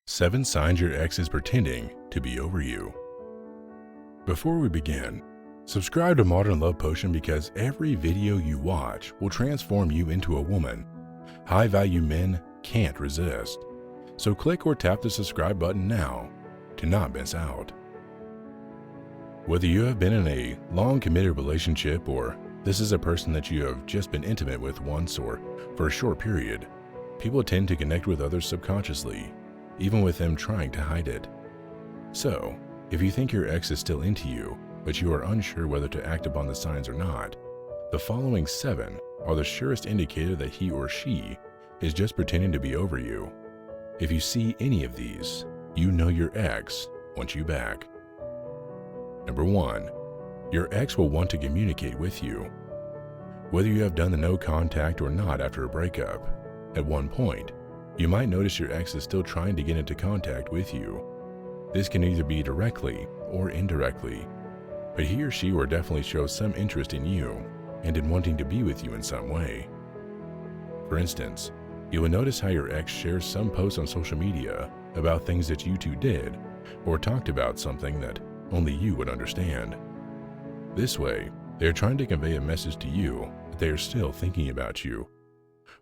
7 signs your ex is pretending to be over you. Before we begin, subscribe to Modern Love Potion because every video you watch will transform you into a woman high-value men can't resist. So click or tap the subscribe button now to not miss out. Whether you have been in a long committed relationship or this is a person that you have just been intimate with once or for a short period, people tend to connect with others subconsciously, even with them trying to hide it. So, if you think your ex is still into you, but you are unsure whether to act upon the signs or not, the following 7 are the surest indicator that he or she is just pretending to be over you. If you see any of these, you know your ex wants you back. Number 1, your ex will want to communicate with you. Whether you have done the no contact or not after a breakup, at one point, you might notice your ex is still trying to get into contact with you. This can either be directly or indirectly, but he or she will definitely show some interest in you and in wanting to be with you in some way. For instance, you will notice how your ex shares some posts on social media about things that you two did or talked about something that only you would understand. This way, they are trying to convey a message to you that they are still thinking about you.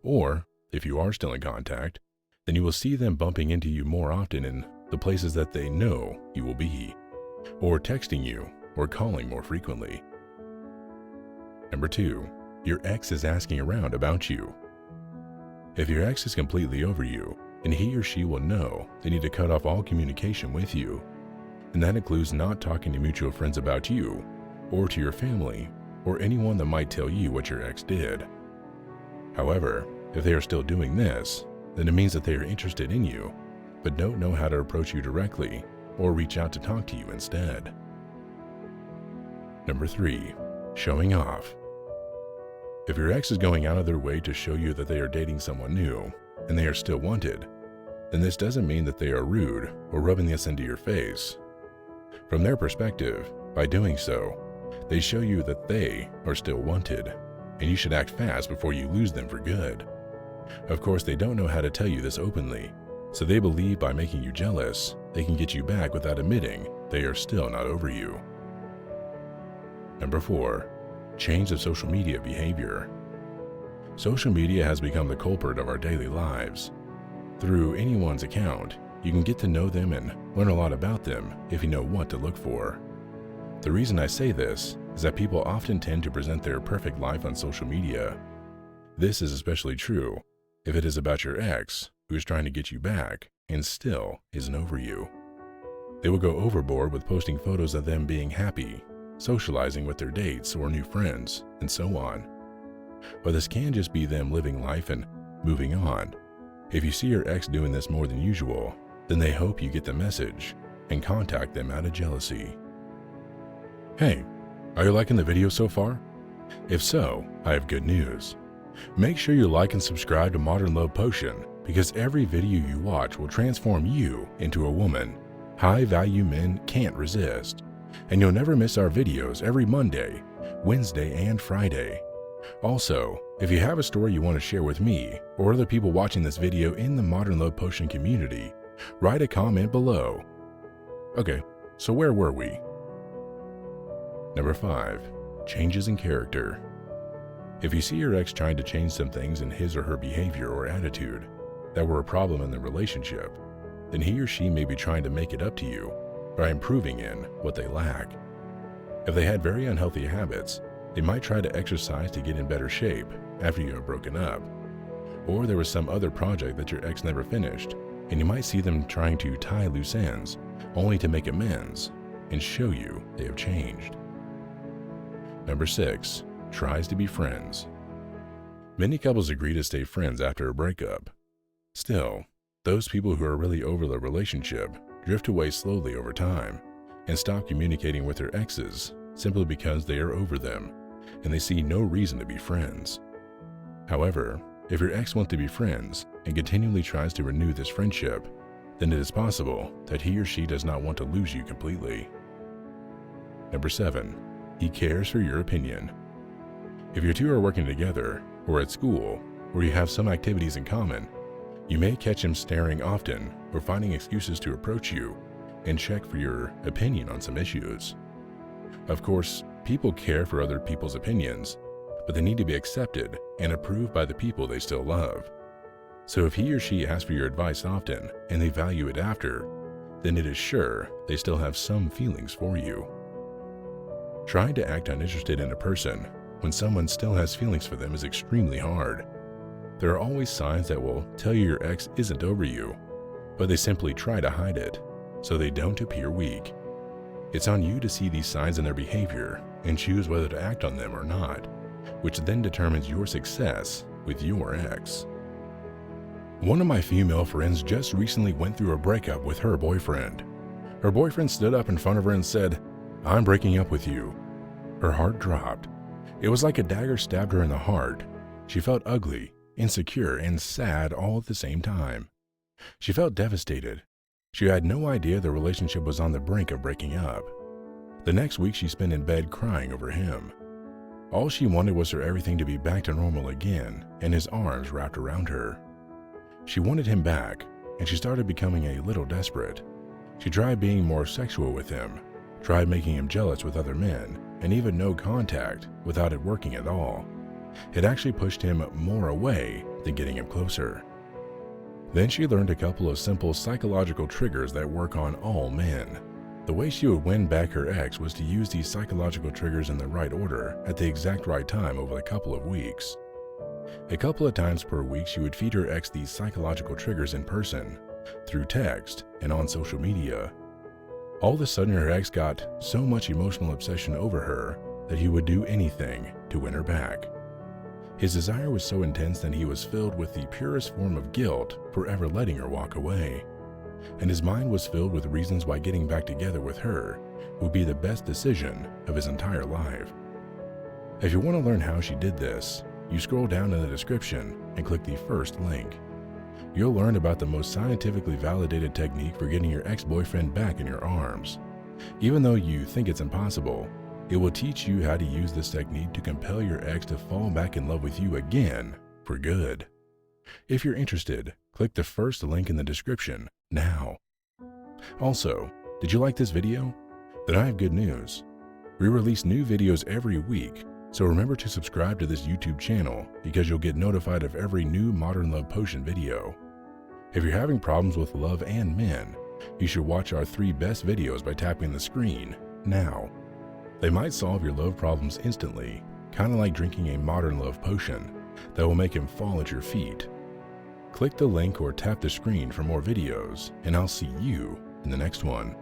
Or, if you are still in contact, then you will see them bumping into you more often in the places that they know you will be, or texting you or calling more frequently. Number 2, your ex is asking around about you. If your ex is completely over you, then he or she will know they need to cut off all communication with you, and that includes not talking to mutual friends about you, or to your family, or anyone that might tell you what your ex did. However, if they are still doing this, then it means that they are interested in you, but don't know how to approach you directly or reach out to talk to you instead. Number 3, showing off. If your ex is going out of their way to show you that they are dating someone new and they are still wanted, then this doesn't mean that they are rude or rubbing this into your face. From their perspective, by doing so, they show you that they are still wanted, and you should act fast before you lose them for good. Of course, they don't know how to tell you this openly, so they believe by making you jealous, they can get you back without admitting they are still not over you. Number 4, change of social media behavior. Social media has become the culprit of our daily lives. Through anyone's account, you can get to know them and learn a lot about them if you know what to look for. The reason I say this is that people often tend to present their perfect life on social media. This is especially true if it is about your ex who is trying to get you back and still isn't over you. They will go overboard with posting photos of them being happy, socializing with their dates or new friends, and so on. But this can just be them living life and moving on. If you see your ex doing this more than usual, then they hope you get the message and contact them out of jealousy. Hey, are you liking the video so far? If so, I have good news. Make sure you like and subscribe to Modern Love Potion because every video you watch will transform you into a woman high-value men can't resist. And you'll never miss our videos every Monday, Wednesday, and Friday. Also, if you have a story you want to share with me or other people watching this video in the Modern Love Potion community, write a comment below. Okay, so where were we? Number 5, changes in character. If you see your ex trying to change some things in his or her behavior or attitude that were a problem in the relationship, then he or she may be trying to make it up to you by improving in what they lack. If they had very unhealthy habits, they might try to exercise to get in better shape after you have broken up. Or there was some other project that your ex never finished, and you might see them trying to tie loose ends only to make amends and show you they have changed. Number 6, tries to be friends. Many couples agree to stay friends after a breakup. Still, those people who are really over the relationship drift away slowly over time and stop communicating with their exes simply because they are over them and they see no reason to be friends. However, if your ex wants to be friends and continually tries to renew this friendship, then it is possible that he or she does not want to lose you completely. Number 7, he cares for your opinion. If you two are working together or at school or you have some activities in common, You may catch him staring often or finding excuses to approach you and check for your opinion on some issues. Of course, people care for other people's opinions, but they need to be accepted and approved by the people they still love. So if he or she asks for your advice often and they value it after, then it is sure they still have some feelings for you. Trying to act uninterested in a person when someone still has feelings for them is extremely hard. There are always signs that will tell you your ex isn't over you, but they simply try to hide it so they don't appear weak. It's on you to see these signs in their behavior and choose whether to act on them or not, which then determines your success with your ex. One of my female friends just recently went through a breakup with her boyfriend. Her boyfriend stood up in front of her and said, "I'm breaking up with you." Her heart dropped. It was like a dagger stabbed her in the heart. She felt ugly, insecure, and sad all at the same time. She felt devastated. She had no idea the relationship was on the brink of breaking up. The next week she spent in bed crying over him. All she wanted was for everything to be back to normal again and his arms wrapped around her. She wanted him back, and she started becoming a little desperate. She tried being more sexual with him, tried making him jealous with other men, and even no contact without it working at all. It actually pushed him more away than getting him closer. Then she learned a couple of simple psychological triggers that work on all men. The way she would win back her ex was to use these psychological triggers in the right order at the exact right time over a couple of weeks. A couple of times per week, she would feed her ex these psychological triggers in person, through text, and on social media. All of a sudden, her ex got so much emotional obsession over her that he would do anything to win her back. His desire was so intense that he was filled with the purest form of guilt for ever letting her walk away. And his mind was filled with reasons why getting back together with her would be the best decision of his entire life. If you want to learn how she did this, you scroll down in the description and click the first link. You'll learn about the most scientifically validated technique for getting your ex-boyfriend back in your arms. Even though you think it's impossible, it will teach you how to use this technique to compel your ex to fall back in love with you again for good. If you're interested, click the first link in the description now. Also, did you like this video? Then I have good news. We release new videos every week, so remember to subscribe to this YouTube channel because you'll get notified of every new Modern Love Potion video. If you're having problems with love and men, you should watch our 3 best videos by tapping the screen now. They might solve your love problems instantly, kind of like drinking a Modern Love Potion that will make him fall at your feet. Click the link or tap the screen for more videos, and I'll see you in the next one.